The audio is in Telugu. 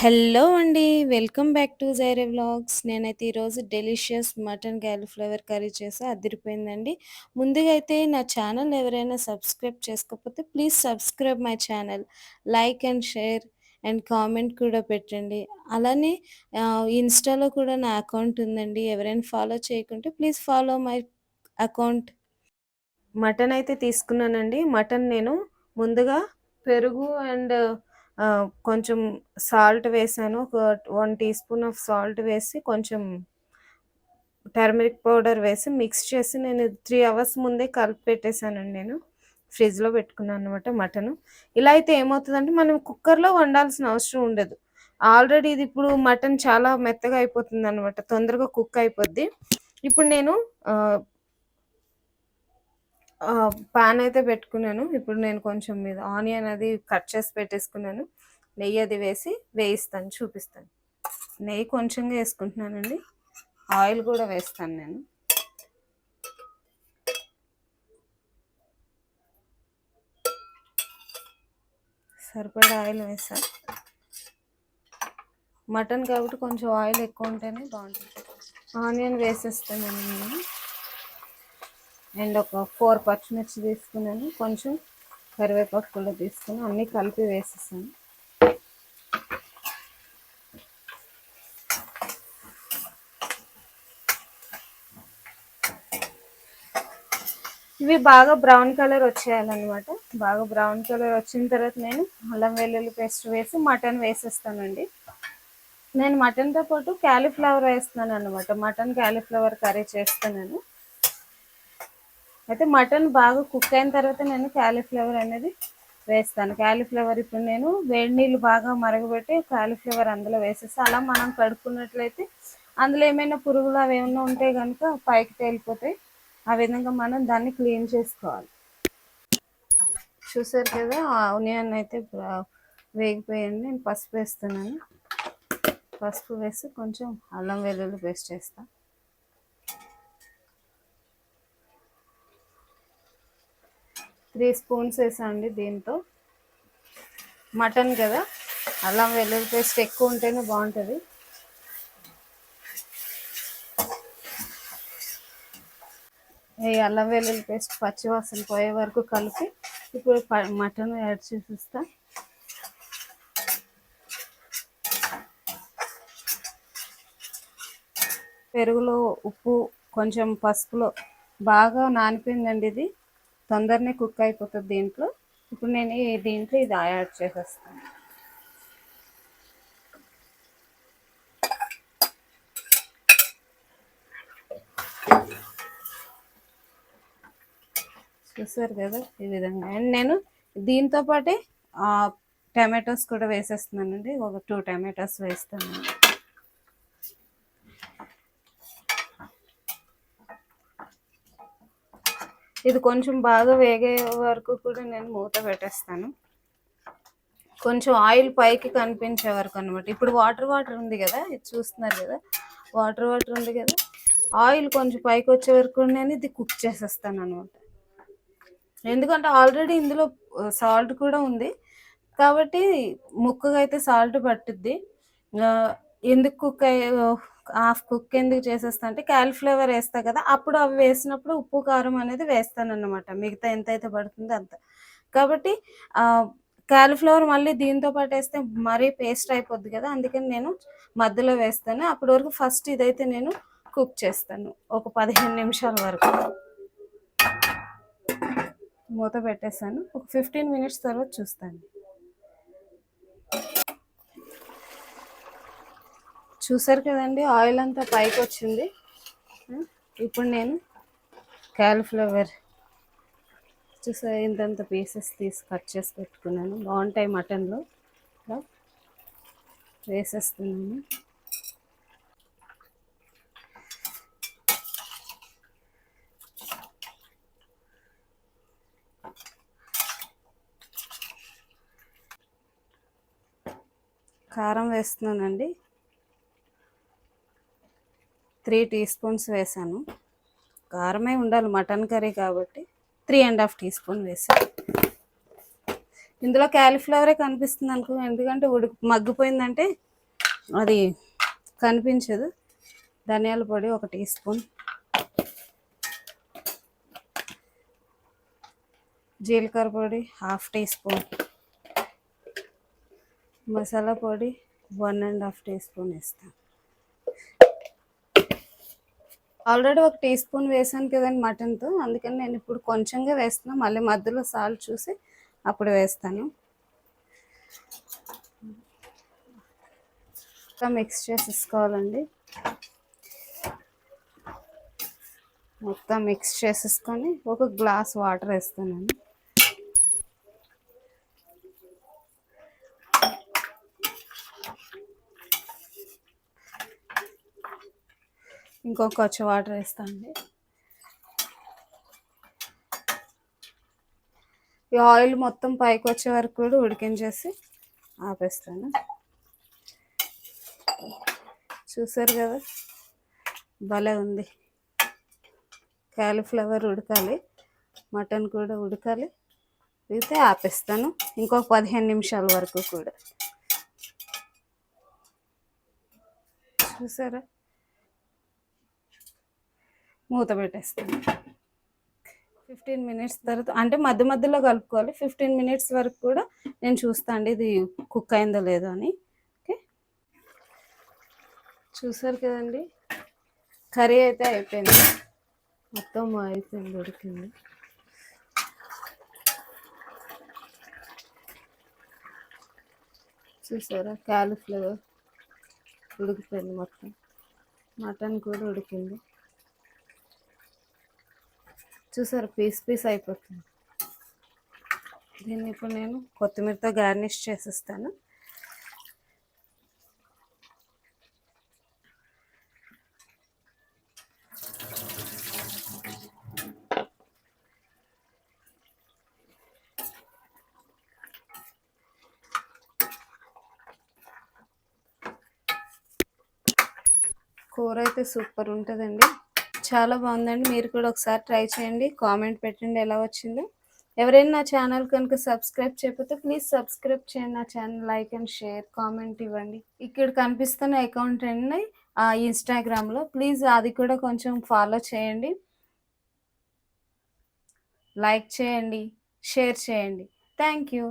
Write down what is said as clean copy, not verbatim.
హలో అండి. Welcome back to Jireh vlogs. నేనైతే ఈరోజు డెలిషియస్ మటన్ క్యాలీఫ్లవర్ కర్రీ చేశా. అదిరిపోయిందండి. ముందుగా అయితే నా ఛానల్ ఎవరైనా సబ్స్క్రైబ్ చేసుకోకపోతే please subscribe my channel. Like and share and comment కూడా పెట్టండి. అలానే ఇన్‌స్టాలో కూడా నా అకౌంట్ ఉందండి. ఎవరైనా ఫాలో చేయకుంటే please follow my account. Mutton అయితే తీసుకున్నానండి. మటన్ నేను ముందుగా పెరుగు అండ్ కొంచెం సాల్ట్ వేసాను. ఒక 1 టీ స్పూన్ ఆఫ్ సాల్ట్ వేసి, కొంచెం టర్మరిక్ పౌడర్ వేసి మిక్స్ చేసి నేను 3 అవర్స్ ముందే కలిపి పెట్టేసానండి. నేను ఫ్రిడ్జ్‌లో పెట్టుకున్నాను అనమాట మటను. ఇలా అయితే ఏమవుతుందంటే మనం కుక్కర్‌లో వండాల్సిన అవసరం ఉండదు. ఆల్రెడీ ఇది ఇప్పుడు మటన్ చాలా మెత్తగా అయిపోతుందనమాట. తొందరగా కుక్ అయిపోద్ది. ఇప్పుడు నేను పాన్ అయితే పెట్టుకున్నాను. ఇప్పుడు నేను కొంచెం మీద ఆనియన్ అది కట్ చేసి పెట్టేసుకున్నాను. నెయ్యి అది వేసి వేయిస్తాను, చూపిస్తాను. నెయ్యి కొంచెంగా వేసుకుంటున్నానండి. ఆయిల్ కూడా వేస్తాను నేను. సరిపడా ఆయిల్ వేసా. మటన్ కాబట్టి కొంచెం ఆయిల్ ఎక్కువ ఉంటేనే బాగుంటుంది. ఆనియన్ వేసేస్తాను నేను. అండ్ ఒక 4 పచ్చిమిర్చి తీసుకున్నాను. కొంచెం కరివేపాకు కూడా తీసుకుని అన్నీ కలిపి వేసేసాను. ఇవి బాగా బ్రౌన్ కలర్ వచ్చేయాలన్నమాట. బాగా బ్రౌన్ కలర్ వచ్చిన తర్వాత నేను అల్లం వెల్లుల్లి పేస్ట్ వేసి మటన్ వేసేస్తానండి. నేను మటన్తో పాటు క్యాలీఫ్లవర్ వేస్తున్నాను అనమాట. మటన్ క్యాలీఫ్లవర్ కర్రీ చేస్తున్నాను. అయితే మటన్ బాగా కుక్ అయిన తర్వాత నేను క్యాలీఫ్లవర్ అనేది వేస్తాను. క్యాలీఫ్లవర్ ఇప్పుడు నేను వేడి నీళ్ళు బాగా మరగబెట్టి క్యాలీఫ్లవర్ అందులో వేసేసి, అలా మనం కడుక్కున్నట్లయితే అందులో ఏమైనా పురుగులు అవి ఏమైనా ఉంటే కనుక పైకి తేలిపోతాయి. ఆ విధంగా మనం దాన్ని క్లీన్ చేసుకోవాలి. చూసారు కదా, ఆనియన్ అయితే వేగిపోయండి. నేను పసుపు వేస్తున్నాను. పసుపు వేసి కొంచెం అల్లం వెల్లుల్లి పేస్ట్ వేస్తాను. 3 స్పూన్స్ వేసాండి. దీంతో మటన్ కదా, అల్లం వెల్లుల్లి పేస్ట్ ఎక్కువ ఉంటేనే బాగుంటుంది. ఈ అల్లం వెల్లుల్లి పేస్ట్ పచ్చివాసన పోయే వరకు కలిపి ఇప్పుడు మటన్ యాడ్ చేసేస్తా. పెరుగులో ఉప్పు కొంచెం పసుపులో బాగా నానిపోయిందండి. ఇది తొందరనే కుక్ అయిపోతుంది దీంట్లో. ఇప్పుడు నేను దీంట్లో ఇది యాడ్ చేసేస్తాను. చూసారు కదా ఈ విధంగా. అండ్ నేను దీంతో పాటే టమాటోస్ కూడా వేసేస్తున్నానండి. ఒక 2 టమాటోస్ వేస్తాను. ఇది కొంచెం బాగా వేగే వరకు కూడా నేను మూత పెట్టేస్తాను. కొంచెం ఆయిల్ పైకి కనిపించే వరకు అనమాట. ఇప్పుడు వాటర్ ఉంది కదా, ఇది చూస్తున్నారు కదా, వాటర్ ఉంది కదా, ఆయిల్ కొంచెం పైకి వచ్చే వరకు నేను ఇది కుక్ చేసేస్తాను అనమాట. ఎందుకంటే ఆల్రెడీ ఇందులో సాల్ట్ కూడా ఉంది కాబట్టి ముక్కగా అయితే సాల్ట్ పట్టుద్ది. ఎందుకు కుక్ హాఫ్ కుక్ ఎందుకు చేసేస్తా అంటే, క్యాలీఫ్లవర్ వేస్తా కదా, అప్పుడు అవి వేసినప్పుడు ఉప్పు కారం అనేది వేస్తానన్నమాట. మిగతా ఎంత అయితే పడుతుందో అంత. కాబట్టి క్యాలీఫ్లవర్ మళ్ళీ దీంతో పాటు వేస్తే మరీ పేస్ట్ అయిపోద్ది కదా, అందుకని నేను మధ్యలో వేస్తాను. అప్పటి వరకు ఫస్ట్ ఇదైతే నేను కుక్ చేస్తాను ఒక 15 నిమిషాల వరకు. మూత పెట్టేసాను. ఒక 15 మినిట్స్ తర్వాత చూస్తాను. చూసారు కదండి, ఆయిల్ అంతా పైకి వచ్చింది. ఇప్పుడు నేను క్యాలీఫ్లవర్ చూసారు ఇంతంత పీసెస్ తీసి కట్ చేసి పెట్టుకున్నాను. బాగుంటాయి మటన్లో. వేసేస్తున్నాను. కారం వేస్తున్నానండి. 3 టీ స్పూన్స్ వేసాను. కారమే ఉండాలి మటన్ కర్రీ కాబట్టి 3.5 టీ స్పూన్ వేసాను. ఇందులో క్యాలీఫ్లవరే కనిపిస్తుంది అనుకో, ఎందుకంటే మగ్గిపోయిందంటే అది కనిపించదు. ధనియాల పొడి 1 టీ స్పూన్, జీలకర్ర పొడి 1/2 టీ స్పూన్, మసాలా పొడి 1 1/2 టీ స్పూన్ వేస్తాను. ఆల్రెడీ 1 టీ స్పూన్ వేసాను కదండి మటన్తో, అందుకని నేను ఇప్పుడు కొంచెంగా వేస్తున్నా. మళ్ళీ మధ్యలో సాల్ట్ చూసి అప్పుడు వేస్తాను. ఇంకా మిక్స్ చేసేసుకోవాలండి. మొత్తం మిక్స్ చేసేసుకొని 1 గ్లాస్ వాటర్ వేస్తానండి. ఇంకొక కొంచెం వాటర్ వేస్తానండి. ఈ ఆయిల్ మొత్తం పైకి వచ్చే వరకు కూడా ఉడికించేసి ఆపేస్తాను. చూసారు కదా, భలే ఉంది. క్యాలీఫ్లవర్ ఉడకాలి, మటన్ కూడా ఉడకాలి, అయితే ఆపేస్తాను ఇంకొక 15 నిమిషాల వరకు కూడా. చూసారా, మూత పెట్టేస్తాను. 15 మినిట్స్ తర్వాత, అంటే మధ్య మధ్యలో కలుపుకోవాలి. 15 మినిట్స్ వరకు కూడా నేను చూస్తాను అండి ఇది కుక్ అయిందో లేదో అని. ఓకే, చూసారు కదండి, కర్రీ అయితే అయిపోయింది, మొత్తం అయిపోయింది, ఉడికింది. చూసారా, క్యాలీఫ్లవర్ ఉడికిపోయింది, మొత్తం మటన్ కూడా ఉడికింది. చూసారా, పీస్ పీస్ అయిపోతుంది. దీన్ని ఇప్పుడు నేను కొత్తిమీరతో గార్నిష్ చేసేస్తాను. కూర అయితే సూపర్ ఉంటుందండి, చాలా బాగుందండి. మీరు కూడా ఒకసారి ట్రై చేయండి, కామెంట్ పెట్టండి ఎలా వచ్చిందో. ఎవరైనా నా ఛానల్ కనుక సబ్స్క్రైబ్ చేయకపోతే ప్లీజ్ సబ్స్క్రైబ్ చేయండి నా channel, like and share, comment ఇవ్వండి. ఇక్కడ కనిపిస్తున్న అకౌంట్ అండి ఇన్స్టాగ్రామ్లో, ప్లీజ్ అది కూడా కొంచెం ఫాలో చేయండి, లైక్ చేయండి, షేర్ చేయండి. Thank you.